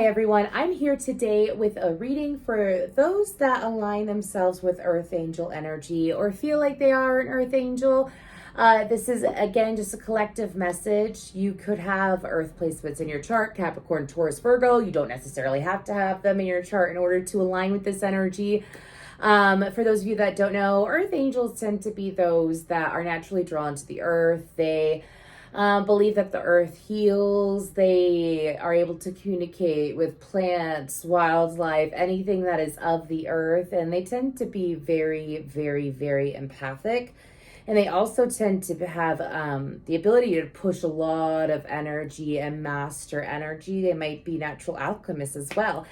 Hi everyone, I'm here today with a reading for those that align themselves with Earthangel energy or feel like they are an Earthangel. This is again just a collective message. You could have Earth placements in your chart, Capricorn, Taurus, Virgo. You don't necessarily have to have them in your chart in order to align with this energy. For those of you that don't know, Earthangels tend to be those that are naturally drawn to the earth. They believe that the earth heals. They are able to communicate with plants, wildlife, anything that is of the earth. And they tend to be very, very, very empathic. And they also tend to have the ability to push a lot of energy and master energy. They might be natural alchemists as well.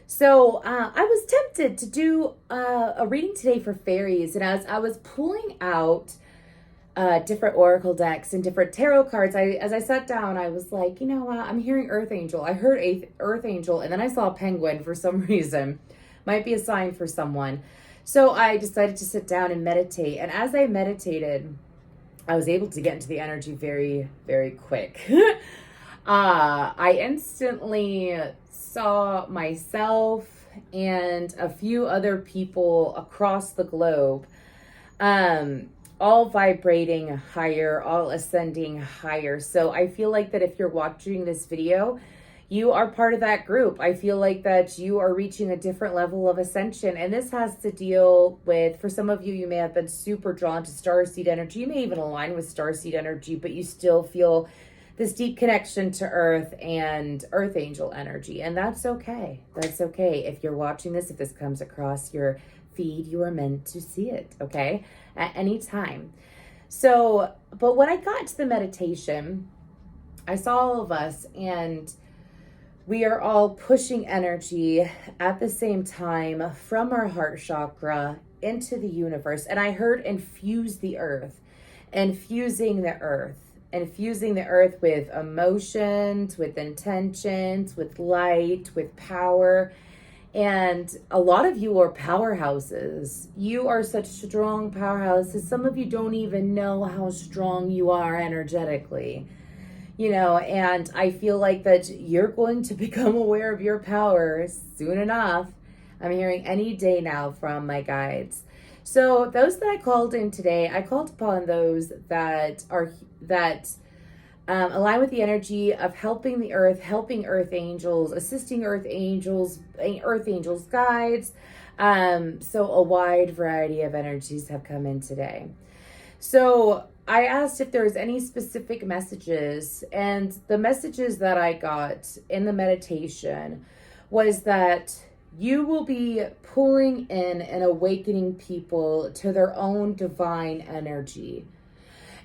So I was tempted to do a reading today for fairies. And as I was pulling out different oracle decks and different tarot cards, as I sat down, I was like, you know what, I'm hearing Earthangel. I heard Earthangel, and then I saw a penguin for some reason. Might be a sign for someone. So I decided to sit down and meditate. And as I meditated, I was able to get into the energy very, very quick. I instantly saw myself and a few other people across the globe, all vibrating higher, all ascending higher. So I feel like that if you're watching this video, you are part of that group. I feel like that you are reaching a different level of ascension. And this has to deal with, for some of you, you may have been super drawn to starseed energy. You may even align with starseed energy, but you still feel this deep connection to earth and Earthangel energy. And that's okay. That's okay. If you're watching this, if this comes across your feed, you are meant to see it, okay? At any time. So, but when I got to the meditation, I saw all of us, and we are all pushing energy at the same time from our heart chakra into the universe. And I heard infuse the earth, infusing the earth, infusing the earth with emotions, with intentions, with light, with power. And a lot of you are powerhouses. You are such strong powerhouses. Some of you don't even know how strong you are energetically, you know, and I feel like that you're going to become aware of your power soon enough. I'm hearing any day now from my guides. So those that I called in today, I called upon those that align with the energy of helping the earth, helping earth angels, assisting earth angels guides. So a wide variety of energies have come in today. So I asked if there was any specific messages, and the messages that I got in the meditation was that you will be pulling in and awakening people to their own divine energy.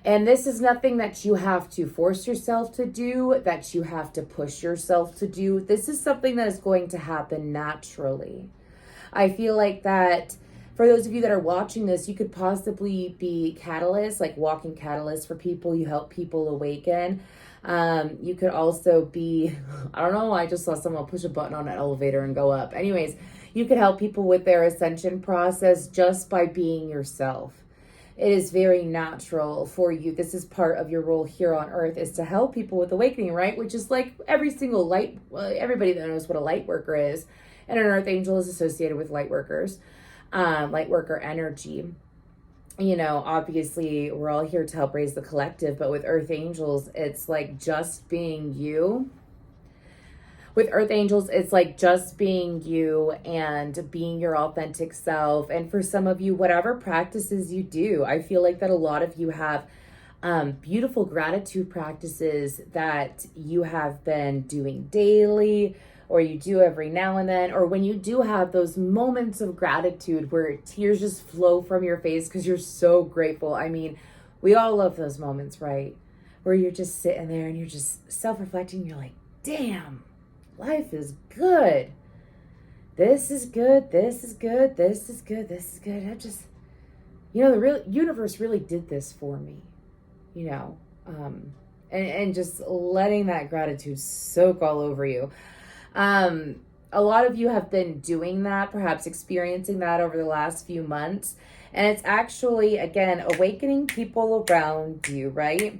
And this is nothing that you have to force yourself to do, that you have to push yourself to do. This is something that is going to happen naturally. I feel like that for those of you that are watching this, you could possibly be catalysts, like walking catalysts for people. You help people awaken. You could also be, I don't know, I just saw someone push a button on an elevator and go up. Anyways, you could help people with their ascension process just by being yourself. It is very natural for you. This is part of your role here on earth, is to help people with awakening, right? Which is like every single everybody that knows what a light worker is. And an earth angel is associated with light workers, light worker energy. You know, obviously we're all here to help raise the collective, but with earth angels, it's like just being you. With earth angels, it's like just being you and being your authentic self. And for some of you, whatever practices you do, I feel like that a lot of you have beautiful gratitude practices that you have been doing daily, or you do every now and then, or when you do have those moments of gratitude where tears just flow from your face because you're so grateful. I mean, we all love those moments, right? Where you're just sitting there and you're just self-reflecting. You're like, damn. Life is good. This is good. This is good. This is good. This is good. I'm just, you know, the real universe really did this for me, you know, and just letting that gratitude soak all over you. A lot of you have been doing that, perhaps experiencing that over the last few months. And it's actually, again, awakening people around you, right?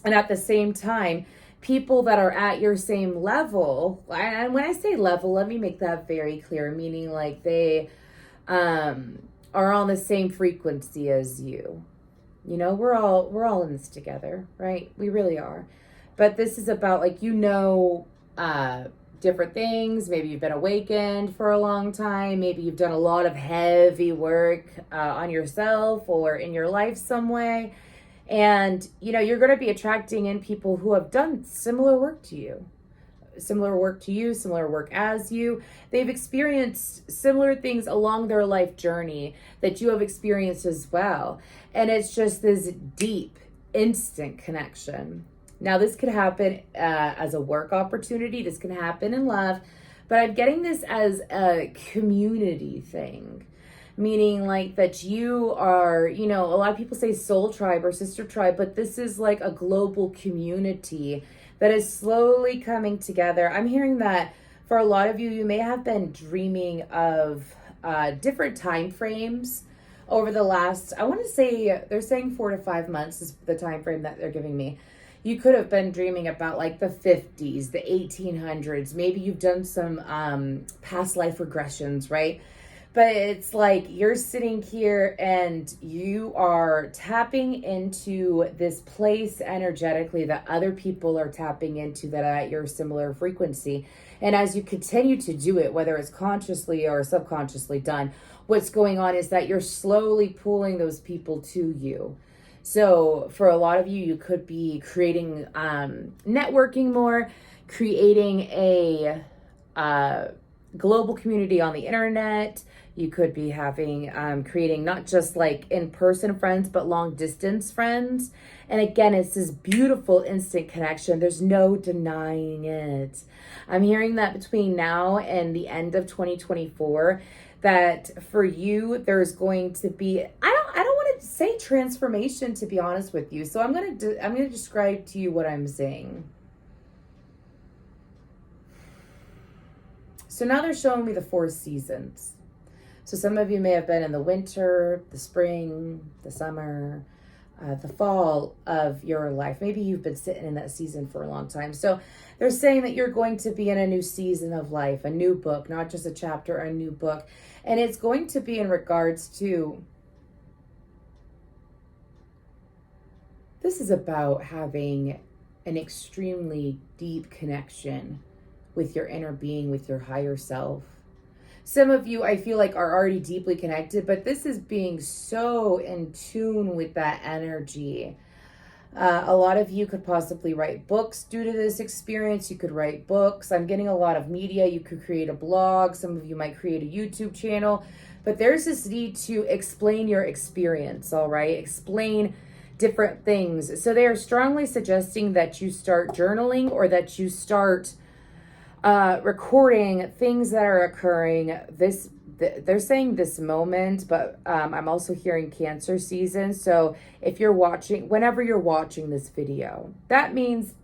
And at the same time, people that are at your same level. And when I say level, let me make that very clear, meaning like they are on the same frequency as you. You know, we're all in this together, right? We really are. But this is about like, different things. Maybe you've been awakened for a long time. Maybe you've done a lot of heavy work on yourself or in your life some way. And, you're going to be attracting in people who have done similar work to you, similar work as you. They've experienced similar things along their life journey that you have experienced as well. And it's just this deep, instant connection. Now, this could happen as a work opportunity. This can happen in love. But I'm getting this as a community thing. Meaning like that you are, a lot of people say soul tribe or sister tribe, but this is like a global community that is slowly coming together. I'm hearing that for a lot of you, you may have been dreaming of different time frames over the last, I want to say, they're saying 4 to 5 months is the time frame that they're giving me. You could have been dreaming about like the 50s, the 1800s. Maybe you've done some past life regressions, right? But it's like you're sitting here and you are tapping into this place energetically that other people are tapping into that are at your similar frequency. And as you continue to do it, whether it's consciously or subconsciously done, what's going on is that you're slowly pulling those people to you. So for a lot of you, you could be creating, networking more, creating a global community on the internet. You could be having, creating not just like in-person friends, but long distance friends. And again, it's this beautiful instant connection. There's no denying it. I'm hearing that between now and the end of 2024, that for you, there's going to be, I don't want to say transformation, to be honest with you. So I'm going to describe to you what I'm saying. So now they're showing me the 4 seasons. So some of you may have been in the winter, the spring, the summer, the fall of your life. Maybe you've been sitting in that season for a long time. So they're saying that you're going to be in a new season of life, a new book, not just a chapter, a new book. And it's going to be in regards to, this is about having an extremely deep connection with your inner being, with your higher self. Some of you, I feel like, are already deeply connected, but this is being so in tune with that energy. A lot of you could possibly write books due to this experience. You could write books. I'm getting a lot of media. You could create a blog. Some of you might create a YouTube channel. But there's this need to explain your experience, all right? Explain different things. So they are strongly suggesting that you start journaling or that you start recording things that are occurring. They're saying this moment, but I'm also hearing Cancer season. So if you're watching, whenever you're watching this video, that means,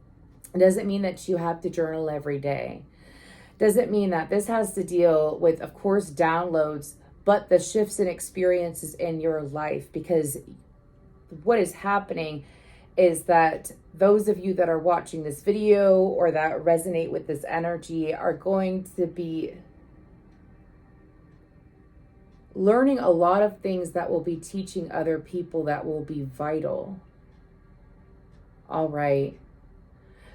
it doesn't mean that you have to journal every day. Doesn't mean that this has to deal with, of course, downloads, but the shifts and experiences in your life. Because what is happening is that those of you that are watching this video or that resonate with this energy are going to be learning a lot of things that will be teaching other people that will be vital. All right.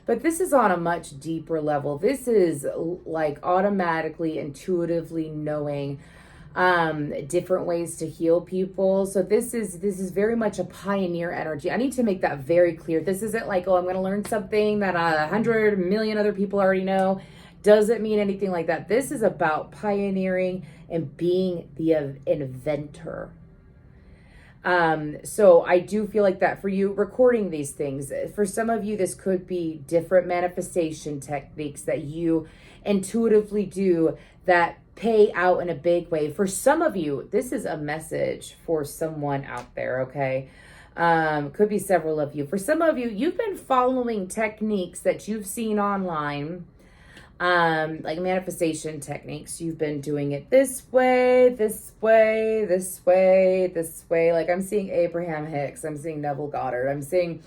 But this is on a much deeper level. This is like automatically, intuitively knowing different ways to heal people. So this is very much a pioneer energy. I need to make that very clear. This isn't like, oh, I'm going to learn something that 100 million other people already know. Doesn't mean anything like that. This is about pioneering and being the inventor. So I do feel like that for you, recording these things. For some of you, this could be different manifestation techniques that you intuitively do that pay out in a big way. For some of you, this is a message for someone out there, okay? Could be several of you. For some of you, you've been following techniques that you've seen online, like manifestation techniques. You've been doing it this way, this way, this way, this way. Like I'm seeing Abraham Hicks, I'm seeing Neville Goddard, I'm seeing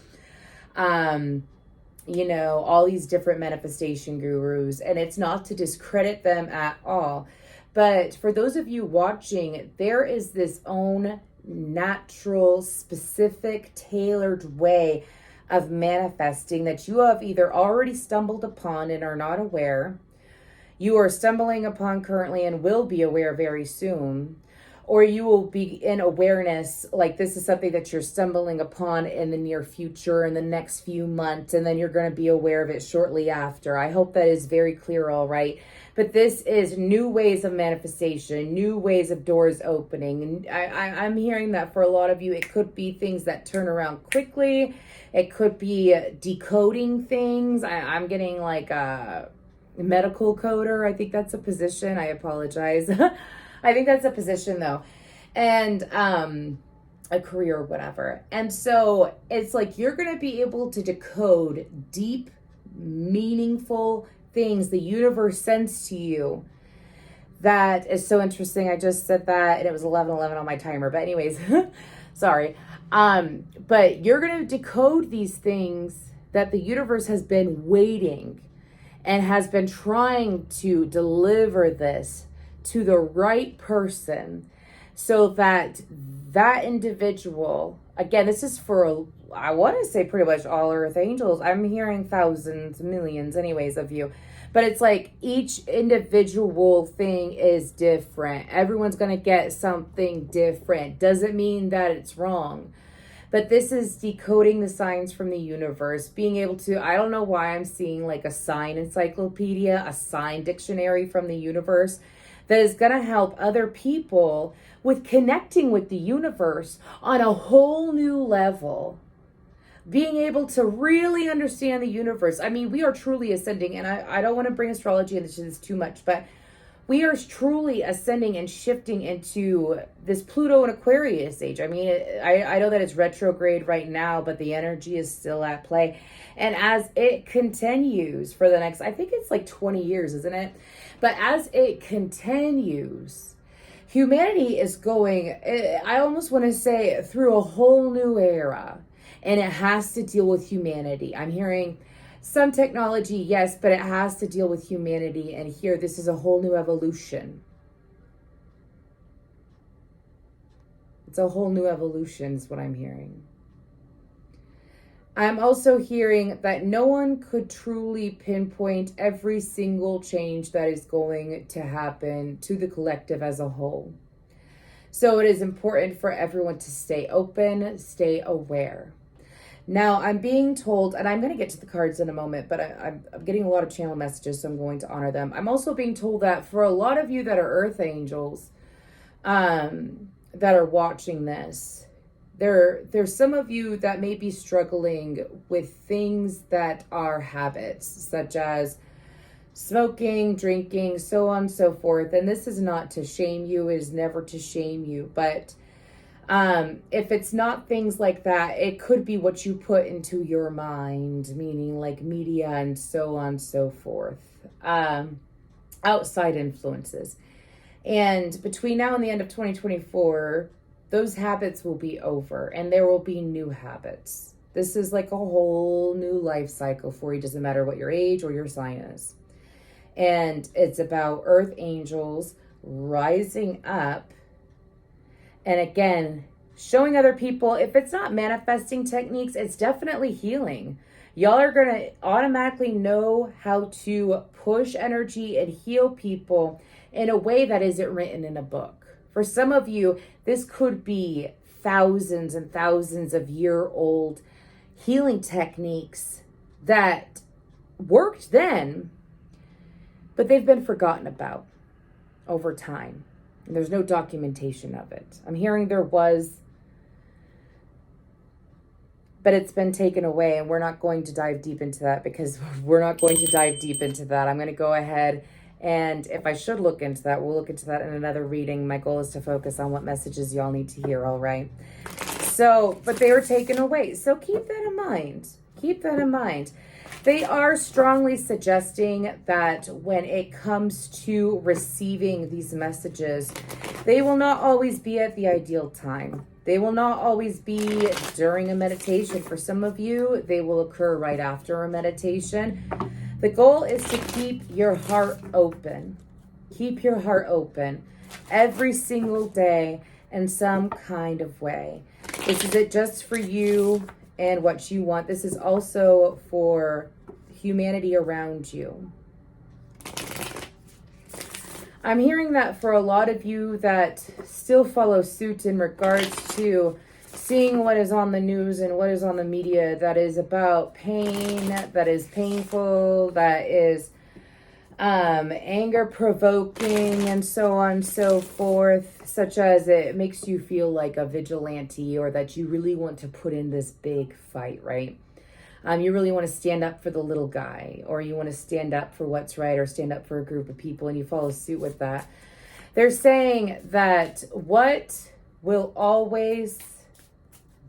you know, all these different manifestation gurus, and it's not to discredit them at all. But for those of you watching, there is this own natural, specific, tailored way of manifesting that you have either already stumbled upon and are not aware, you are stumbling upon currently and will be aware very soon, or you will be in awareness, like this is something that you're stumbling upon in the near future, in the next few months, and then you're going to be aware of it shortly after. I hope that is very clear, all right? But this is new ways of manifestation, new ways of doors opening. And I'm hearing that for a lot of you, it could be things that turn around quickly. It could be decoding things. I'm getting like a medical coder. I think that's a position. I apologize. I think that's a position though. And a career or whatever. And so it's like you're going to be able to decode deep, meaningful things the universe sends to you. That is so interesting. I just said that and it was 11:11 on my timer. But anyways, sorry. But you're going to decode these things that the universe has been waiting and has been trying to deliver this to the right person so that that individual, again, this is for, I want to say pretty much all Earth Angels. I'm hearing thousands, millions anyways of you. But it's like each individual thing is different. Everyone's going to get something different. Doesn't mean that it's wrong. But this is decoding the signs from the universe, being able to, I don't know why I'm seeing like a sign encyclopedia, a sign dictionary from the universe that is going to help other people with connecting with the universe on a whole new level. Being able to really understand the universe. I mean, we are truly ascending, and I don't want to bring astrology into this too much, but we are truly ascending and shifting into this Pluto and Aquarius age. I mean, I know that it's retrograde right now, but the energy is still at play. And as it continues for the next, I think it's like 20 years, isn't it? But as it continues, humanity is going, I almost want to say, through a whole new era. And it has to deal with humanity. I'm hearing some technology, yes, but it has to deal with humanity. And here, this is a whole new evolution. It's a whole new evolution is what I'm hearing. I'm also hearing that no one could truly pinpoint every single change that is going to happen to the collective as a whole. So it is important for everyone to stay open, stay aware. Now, I'm being told, and I'm going to get to the cards in a moment, but I'm getting a lot of channel messages, so I'm going to honor them. I'm also being told that for a lot of you that are Earth Angels, that are watching this, there's some of you that may be struggling with things that are habits, such as smoking, drinking, so on and so forth. And this is not to shame you, it is never to shame you, but if it's not things like that, it could be what you put into your mind, meaning like media and so on and so forth, outside influences. And between now and the end of 2024, those habits will be over and there will be new habits. This is like a whole new life cycle for you. Doesn't matter what your age or your sign is. And it's about Earth Angels rising up. And again, showing other people, if it's not manifesting techniques, it's definitely healing. Y'all are going to automatically know how to push energy and heal people in a way that isn't written in a book. For some of you, this could be thousands and thousands of year-old healing techniques that worked then, but they've been forgotten about over time. And there's no documentation of it. I'm hearing there was, but it's been taken away, and we're not going to dive deep into that because we're not going to dive deep into that. I'm going to go ahead, and if I should look into that, we'll look into that in another reading. My goal is to focus on what messages y'all need to hear, all right? So, but they were taken away. So keep that in mind. Keep that in mind. They are strongly suggesting that when it comes to receiving these messages, they will not always be at the ideal time. They will not always be during a meditation. For some of you, they will occur right after a meditation. The goal is to keep your heart open. Keep your heart open every single day in some kind of way. This isn't just for you and what you want. This is also for humanity around you. I'm hearing that for a lot of you that still follow suit in regards to seeing what is on the news and what is on the media that is about pain, that is painful, that is anger provoking, and so on and so forth, such as it makes you feel like a vigilante, or that you really want to put in this big fight, right? You really want to stand up for the little guy, or you want to stand up for what's right, or stand up for a group of people, and you follow suit with that. They're saying that what will always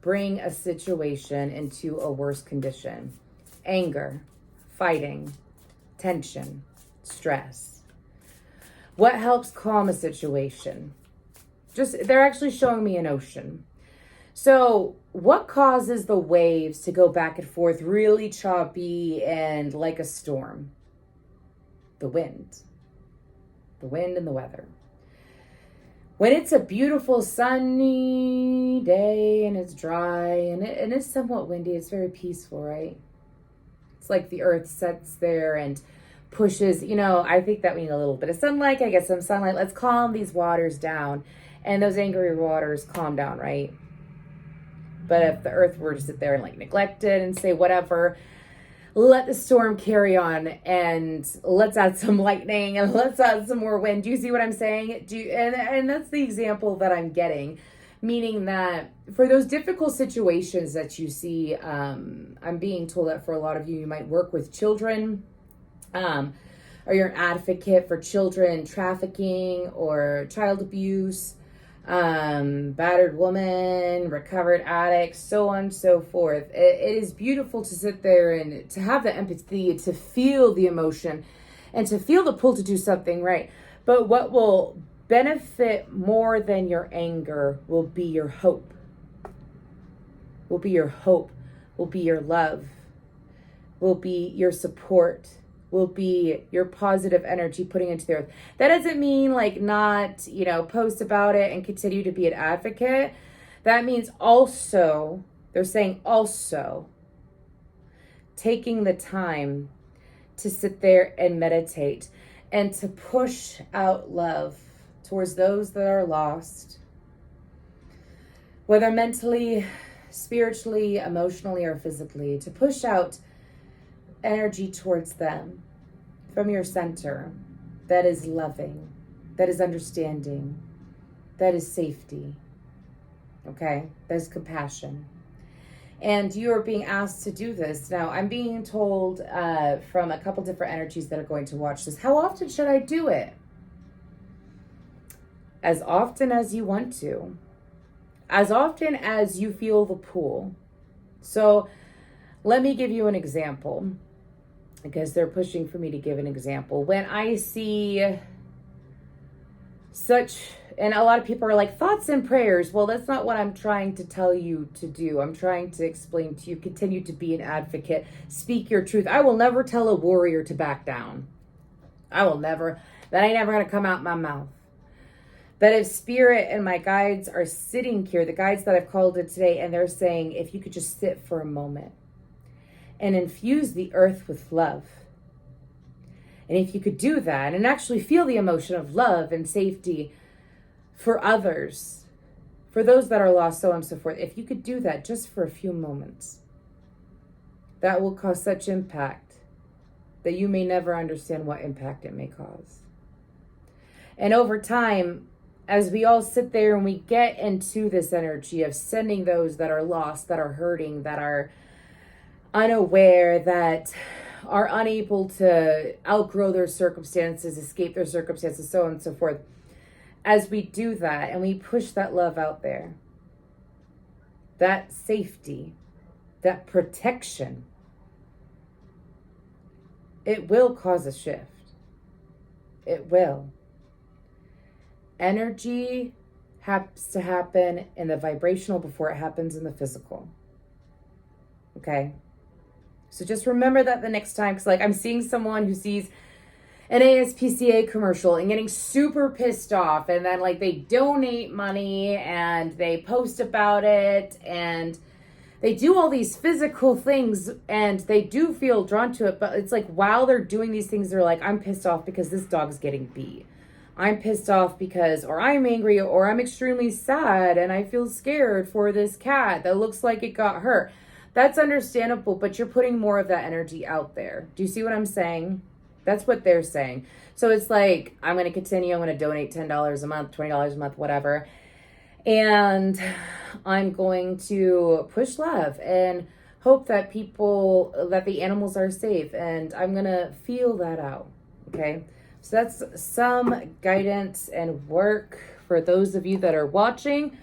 bring a situation into a worse condition: anger, fighting, tension, stress. What helps calm a situation? They're actually showing me an ocean. So what causes the waves to go back and forth really choppy and like a storm? The wind. The wind and the weather. When it's a beautiful sunny day and it's dry and it's somewhat windy, it's very peaceful, right? It's like the earth sits there and pushes, I think that we need a little bit of sunlight. I get some sunlight. Let's calm these waters down. And those angry waters calm down, right? But if the earth were to sit there and neglect it and say whatever, let the storm carry on, and let's add some lightning and let's add some more wind. Do you see what I'm saying? And that's the example that I'm getting, meaning that for those difficult situations that you see, I'm being told that for a lot of you, you might work with children, or you're an advocate for children trafficking or child abuse, battered woman, recovered addict, so on and so forth. It is beautiful to sit there and to have the empathy, to feel the emotion, and to feel the pull to do something right. But what will benefit more than your anger will be your hope. Will be your hope. Will be your love. Will be your support. Will be your positive energy putting into the earth. That doesn't mean not, post about it and continue to be an advocate. That means also, they're saying also, taking the time to sit there and meditate and to push out love towards those that are lost, whether mentally, spiritually, emotionally, or physically, to push out energy towards them from your center that is loving, that is understanding, that is safety, okay? That is compassion. And you are being asked to do this. Now, I'm being told from a couple different energies that are going to watch this, how often should I do it? As often as you want to. As often as you feel the pull. So let me give you an example, because they're pushing for me to give an example. When I see and a lot of people are like, thoughts and prayers. Well, that's not what I'm trying to tell you to do. I'm trying to explain to you, continue to be an advocate, speak your truth. I will never tell a warrior to back down. I will never. That ain't never going to come out my mouth. But if spirit and my guides are sitting here, the guides that I've called in today, and they're saying, if you could just sit for a moment and infuse the earth with love. And if you could do that and actually feel the emotion of love and safety for others, for those that are lost, so on and so forth, if you could do that just for a few moments, that will cause such impact that you may never understand what impact it may cause. And over time, as we all sit there and we get into this energy of sending those that are lost, that are hurting, that are unaware, that are unable to outgrow their circumstances, escape their circumstances, so on and so forth. As we do that and we push that love out there, that safety, that protection, it will cause a shift. It will. Energy has to happen in the vibrational before it happens in the physical. Okay? So just remember that the next time, because like I'm seeing someone who sees an ASPCA commercial and getting super pissed off, and then like they donate money and they post about it and they do all these physical things and they do feel drawn to it, but it's like while they're doing these things, they're like, I'm pissed off because this dog's getting beat. I'm pissed off because, or I'm angry, or I'm extremely sad and I feel scared for this cat that looks like it got hurt. That's understandable, but you're putting more of that energy out there. Do you see what I'm saying? That's what they're saying. So it's like, I'm going to continue. I'm going to donate $10 a month, $20 a month, whatever. And I'm going to push love and hope that that the animals are safe. And I'm going to feel that out. Okay. So that's some guidance and work for those of you that are watching.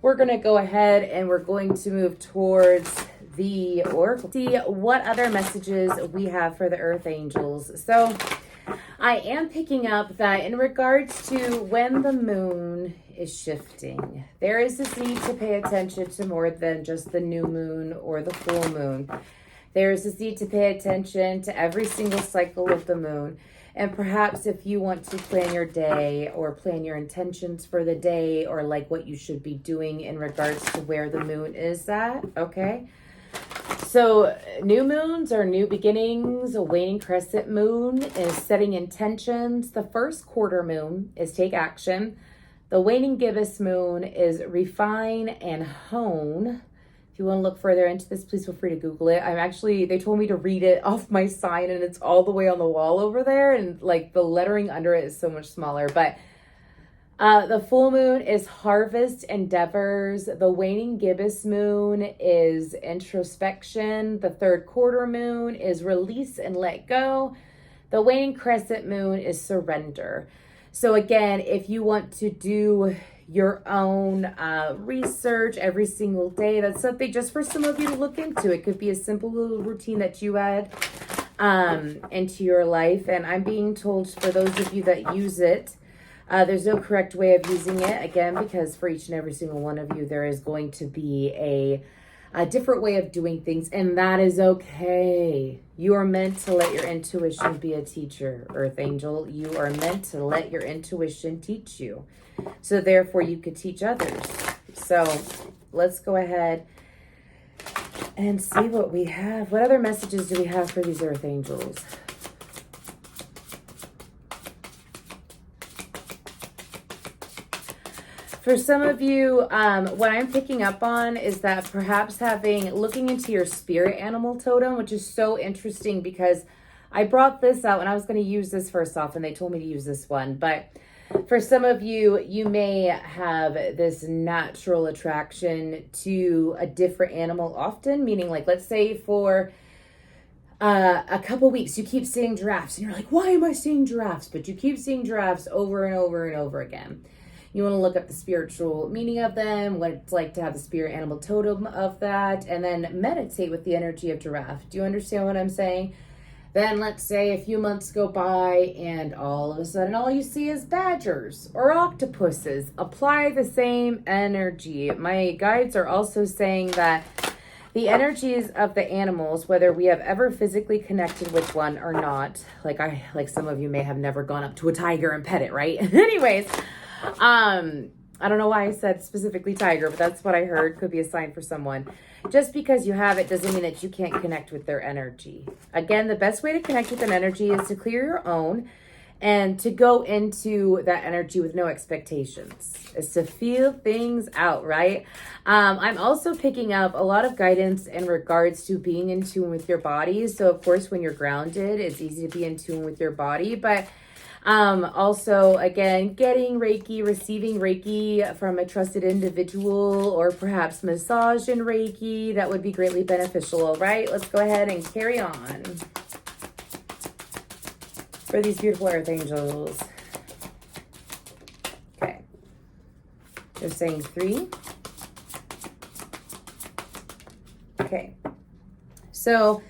We're going to go ahead and we're going to move towards the oracle. See what other messages we have for the earth angels. So I am picking up that in regards to when the moon is shifting, there is this need to pay attention to more than just the new moon or the full moon. There is this need to pay attention to every single cycle of the moon. And perhaps if you want to plan your day or plan your intentions for the day, or like what you should be doing in regards to where the moon is at, okay? So new moons are new beginnings. A waning crescent moon is setting intentions. The first quarter moon is take action. The waning gibbous moon is refine and hone. If you want to look further into this, please feel free to Google it. They told me to read it off my sign and it's all the way on the wall over there. And like the lettering under it is so much smaller, but the full moon is harvest endeavors. The waning gibbous moon is introspection. The third quarter moon is release and let go. The waning crescent moon is surrender. So again, if you want to do your own research every single day, that's something just for some of you to look into. It could be a simple little routine that you add into your life. And I'm being told for those of you that use it, there's no correct way of using it, again, because for each and every single one of you, there is going to be a different way of doing things, and that is okay. You are meant to let your intuition be a teacher, Earth Angel. You are meant to let your intuition teach you, so therefore you could teach others. So let's go ahead and see what we have. What other messages do we have for these Earth Angels? For some of you, what I'm picking up on is that perhaps looking into your spirit animal totem, which is so interesting because I brought this out and I was going to use this first off and they told me to use this one. But for some of you, you may have this natural attraction to a different animal often, meaning like, let's say for a couple weeks, you keep seeing giraffes and you're like, why am I seeing giraffes? But you keep seeing giraffes over and over and over again. You want to look up the spiritual meaning of them, what it's like to have the spirit animal totem of that, and then meditate with the energy of giraffe. Do you understand what I'm saying? Then let's say a few months go by and all of a sudden all you see is badgers or octopuses. Apply the same energy. My guides are also saying that the energies of the animals, whether we have ever physically connected with one or not, like some of you may have never gone up to a tiger and pet it, right? Anyways, I don't know why I said specifically tiger, but that's what I heard. Could be a sign for someone. Just because you have it doesn't mean that you can't connect with their energy. Again, the best way to connect with an energy is to clear your own and to go into that energy with no expectations. Is to feel things out, right? I'm also picking up a lot of guidance in regards to being in tune with your body. So of course, when you're grounded, it's easy to be in tune with your body, but also, again, getting Reiki, receiving Reiki from a trusted individual, or perhaps massage and Reiki, that would be greatly beneficial. All right, let's go ahead and carry on for these beautiful Earth Angels. Okay, they're saying 3. Okay, so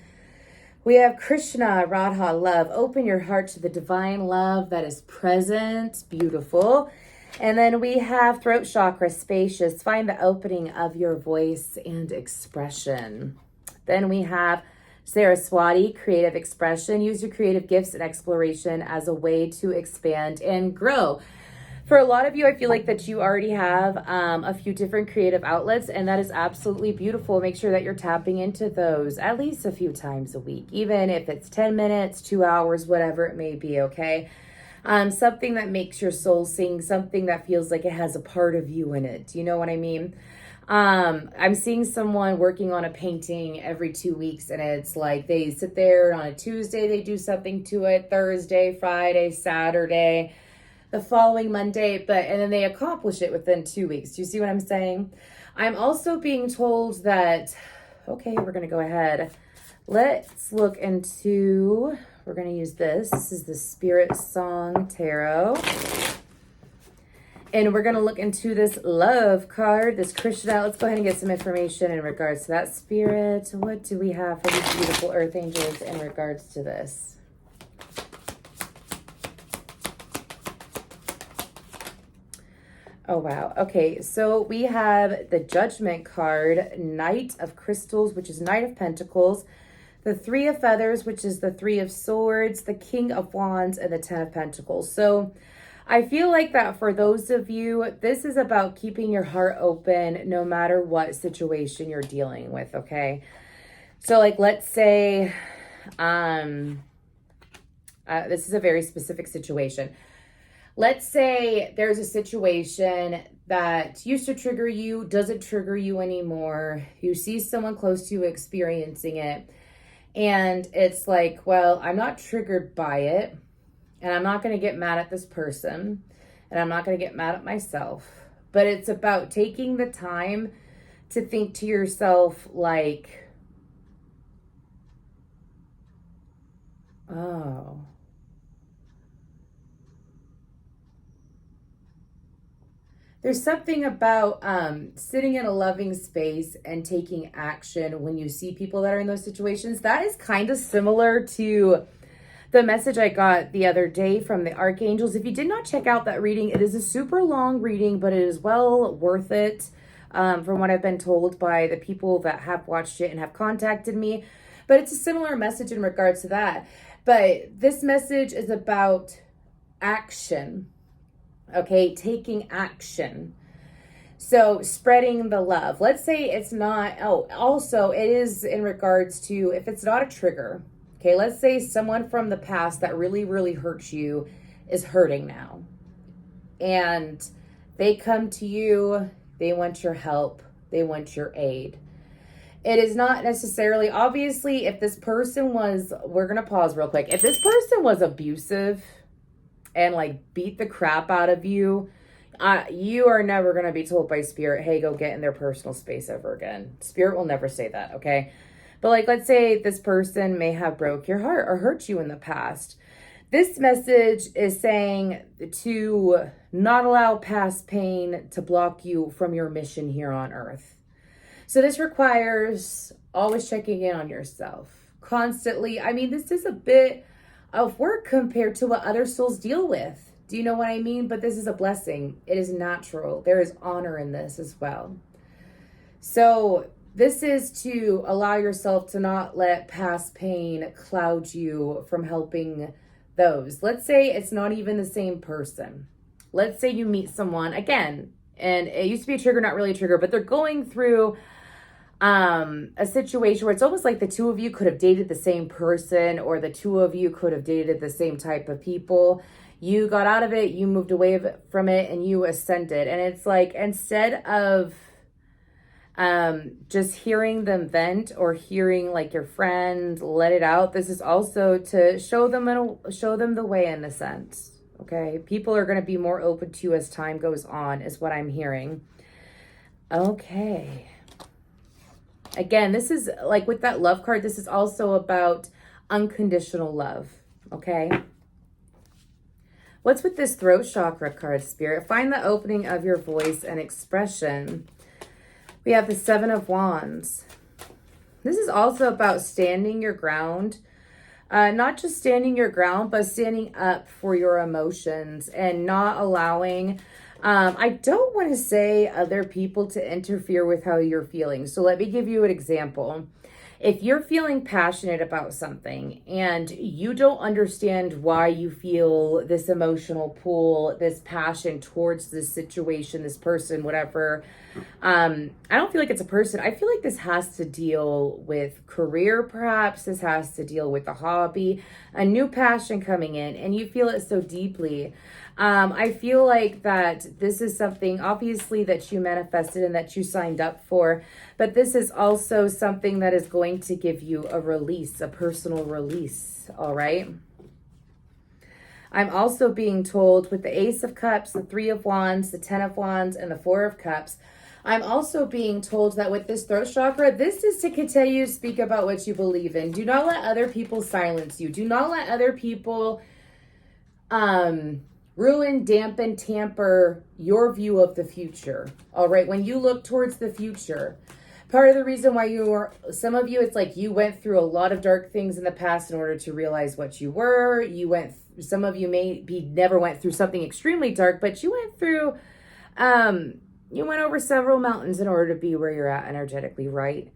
We have Krishna, Radha, love. Open your heart to the divine love that is present. Beautiful. And then we have throat chakra, spacious. Find the opening of your voice and expression. Then we have Saraswati, creative expression. Use your creative gifts and exploration as a way to expand and grow. For a lot of you, I feel like that you already have a few different creative outlets, and that is absolutely beautiful. Make sure that you're tapping into those at least a few times a week, even if it's 10 minutes, 2 hours, whatever it may be, okay? Something that makes your soul sing, something that feels like it has a part of you in it. Do you know what I mean? I'm seeing someone working on a painting every 2 weeks, and it's like they sit there on a Tuesday, they do something to it, Thursday, Friday, Saturday, the following Monday, and then they accomplish it within 2 weeks. Do you see what I'm saying? I'm also being told that, okay, we're going to go ahead. Let's look into, we're going to use this. This is the Spirit Song Tarot. And we're going to look into this love card, this Krishna. Let's go ahead and get some information in regards to that, Spirit. What do we have for these beautiful earth angels in regards to this? Oh, wow. Okay, so we have the Judgment card, Knight of Crystals, which is Knight of Pentacles, the Three of Feathers, which is the Three of Swords, the King of Wands, and the Ten of Pentacles. So I feel like that for those of you, this is about keeping your heart open no matter what situation you're dealing with, okay? So like, let's say, this is a very specific situation. Let's say there's a situation that used to trigger you, doesn't trigger you anymore. You see someone close to you experiencing it, and it's like, well, I'm not triggered by it, and I'm not going to get mad at this person, and I'm not going to get mad at myself. But it's about taking the time to think to yourself like, oh, there's something about sitting in a loving space and taking action when you see people that are in those situations. That is kind of similar to the message I got the other day from the Archangels. If you did not check out that reading, it is a super long reading, but it is well worth it from what I've been told by the people that have watched it and have contacted me. But it's a similar message in regards to that. But this message is about action. Okay, taking action. So spreading the love. Let's say it's not, also it is in regards to if it's not a trigger. Okay, let's say someone from the past that really, really hurt you is hurting now. And they come to you, they want your help, they want your aid. It is not necessarily, obviously, if this person was, we're going to pause real quick. If this person was abusive and like beat the crap out of you, you are never going to be told by Spirit, hey, go get in their personal space ever again. Spirit will never say that, okay? But like, let's say this person may have broke your heart or hurt you in the past. This message is saying to not allow past pain to block you from your mission here on earth. So this requires always checking in on yourself constantly. I mean, this is a bit of work compared to what other souls deal with. Do you know what I mean? But this is a blessing. It is natural. There is honor in this as well. So this is to allow yourself to not let past pain cloud you from helping those. Let's say it's not even the same person. Let's say you meet someone again, and it used to be a trigger, not really a trigger, but they're going through a situation where it's almost like the two of you could have dated the same person, or the two of you could have dated the same type of people. You got out of it, you moved away from it, and you ascended. And it's like, instead of just hearing them vent or hearing like your friend let it out, this is also to show them the way, in a sense. Okay, people are going to be more open to you as time goes on, is what I'm hearing. Okay. Again, this is like with that love card, this is also about unconditional love, okay? What's with this throat chakra card, Spirit? Find the opening of your voice and expression. We have the Seven of Wands. This is also about standing your ground Not just standing your ground, but standing up for your emotions and not allowing, I don't want to say other people to interfere with how you're feeling. So let me give you an example. If you're feeling passionate about something and you don't understand why you feel this emotional pull, this passion towards this situation, this person, whatever, I don't feel like it's a person. I feel like this has to deal with career, perhaps. This has to deal with a hobby, a new passion coming in, and you feel it so deeply. I feel like that this is something obviously that you manifested and that you signed up for, but this is also something that is going to give you a release, a personal release. All right. I'm also being told with the Ace of Cups, the Three of Wands, the Ten of Wands, and the Four of Cups, I'm also being told that with this throat chakra, this is to continue to speak about what you believe in. Do not let other people silence you. Do not let other people ruin, dampen, tamper your view of the future. All right. When you look towards the future, part of the reason why some of you, it's like you went through a lot of dark things in the past in order to realize what you were. Some of you maybe never went through something extremely dark, but you went through, you went over several mountains in order to be where you're at energetically, right?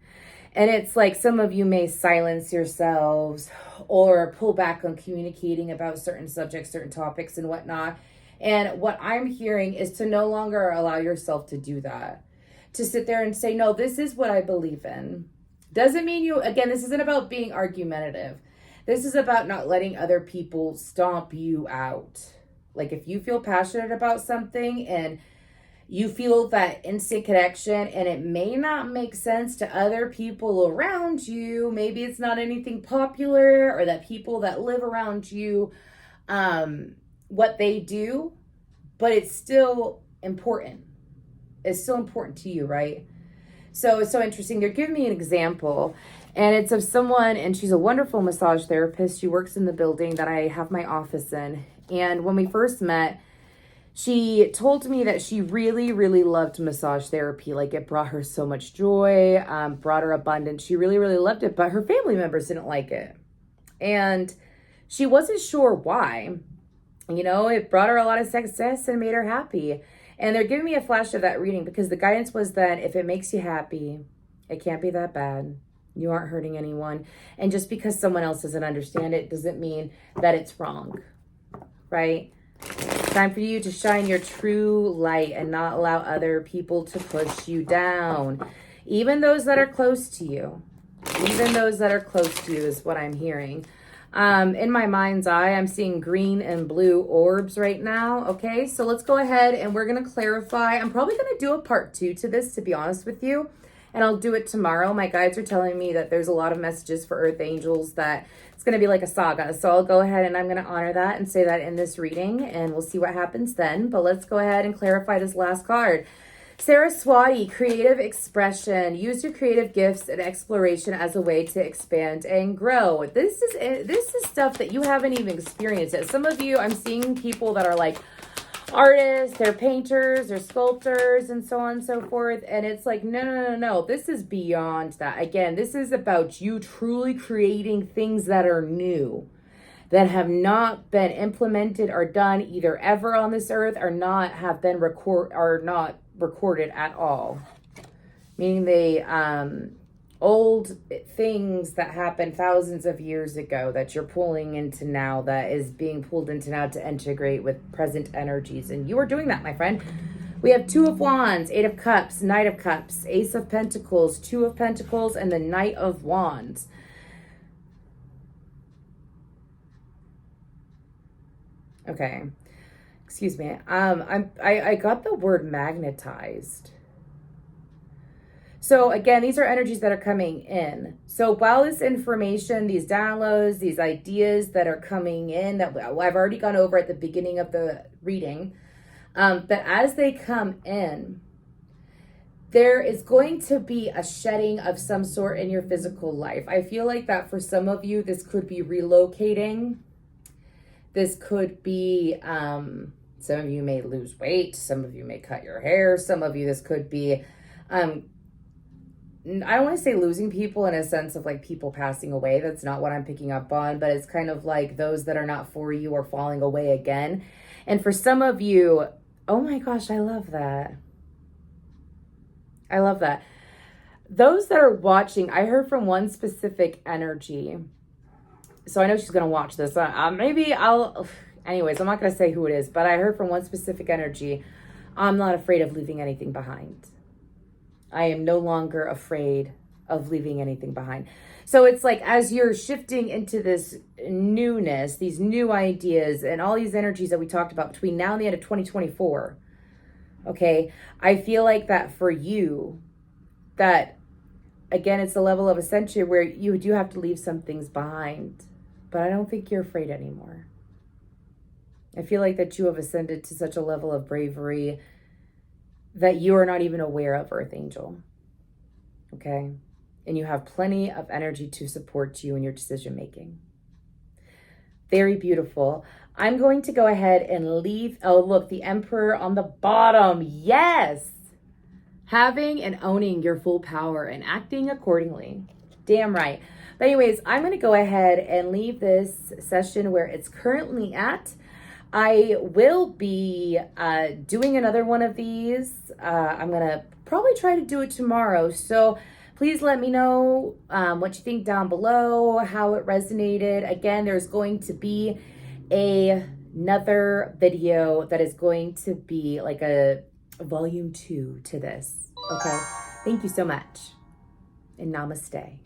And it's like some of you may silence yourselves or pull back on communicating about certain subjects, certain topics and whatnot. And what I'm hearing is to no longer allow yourself to do that. To sit there and say, no, this is what I believe in. Doesn't mean again, this isn't about being argumentative. This is about not letting other people stomp you out. Like if you feel passionate about something and you feel that instant connection and it may not make sense to other people around you. Maybe it's not anything popular or that people that live around you, what they do, but it's still important. It's still important to you, right? So it's so interesting. They're giving me an example and it's of someone, and she's a wonderful massage therapist. She works in the building that I have my office in. And when we first met, she told me that she really, really loved massage therapy. Like it brought her so much joy, brought her abundance. She really, really loved it, but her family members didn't like it. And she wasn't sure why. You know, it brought her a lot of success and made her happy. And they're giving me a flash of that reading because the guidance was that if it makes you happy, it can't be that bad. You aren't hurting anyone. And just because someone else doesn't understand it doesn't mean that it's wrong, right? Time for you to shine your true light and not allow other people to push you down. Even those that are close to you. Even those that are close to you is what I'm hearing. In my mind's eye, I'm seeing green and blue orbs right now. Okay, so let's go ahead and we're going to clarify. I'm probably going to do a part 2 to this, to be honest with you. And I'll do it tomorrow. My guides are telling me that there's a lot of messages for Earth Angels that it's going to be like a saga. So I'll go ahead and I'm going to honor that and say that in this reading. And we'll see what happens then. But let's go ahead and clarify this last card. Saraswati, creative expression. Use your creative gifts and exploration as a way to expand and grow. This is stuff that you haven't even experienced yet. Some of you, I'm seeing people that are like artists, they're painters, they're sculptors, and so on and so forth. And it's like, no. This is beyond that. Again, this is about you truly creating things that are new, that have not been implemented or done either ever on this earth or not have been not recorded at all. Meaning they old things that happened thousands of years ago that you're pulling into now, that is being pulled into now to integrate with present energies. And you are doing that, my friend. We have Two of Wands, Eight of Cups, Knight of Cups, Ace of Pentacles, Two of Pentacles, and the Knight of Wands. Okay. Excuse me. I got the word magnetized. So again, these are energies that are coming in. So while this information, these downloads, these ideas that are coming in that I've already gone over at the beginning of the reading, but as they come in, there is going to be a shedding of some sort in your physical life. I feel like that for some of you, this could be relocating. This could be, some of you may lose weight. Some of you may cut your hair. Some of you, this could be, I don't want to say losing people in a sense of like people passing away. That's not what I'm picking up on, but it's kind of like those that are not for you are falling away again. And for some of you, oh my gosh, I love that. I love that. Those that are watching, I heard from one specific energy. So I know she's going to watch this. Maybe I'll, anyways, I'm not going to say who it is, but I heard from one specific energy. I'm not afraid of leaving anything behind. I am no longer afraid of leaving anything behind. So it's like as you're shifting into this newness, these new ideas and all these energies that we talked about between now and the end of 2024, okay, I feel like that for you, that again, it's a level of ascension where you do have to leave some things behind, but I don't think you're afraid anymore. I feel like that you have ascended to such a level of bravery that you are not even aware of, Earthangel. Okay? And you have plenty of energy to support you in your decision making. Very beautiful. I'm going to go ahead and leave. Oh, look, the Emperor on the bottom. Yes! Having and owning your full power and acting accordingly. Damn right. But anyways, I'm going to go ahead and leave this session where it's currently at. I will be doing another one of these. I'm going to probably try to do it tomorrow. So please let me know what you think down below, how it resonated. Again, there's going to be another video that is going to be like a volume 2 to this. Okay. Thank you so much. And namaste.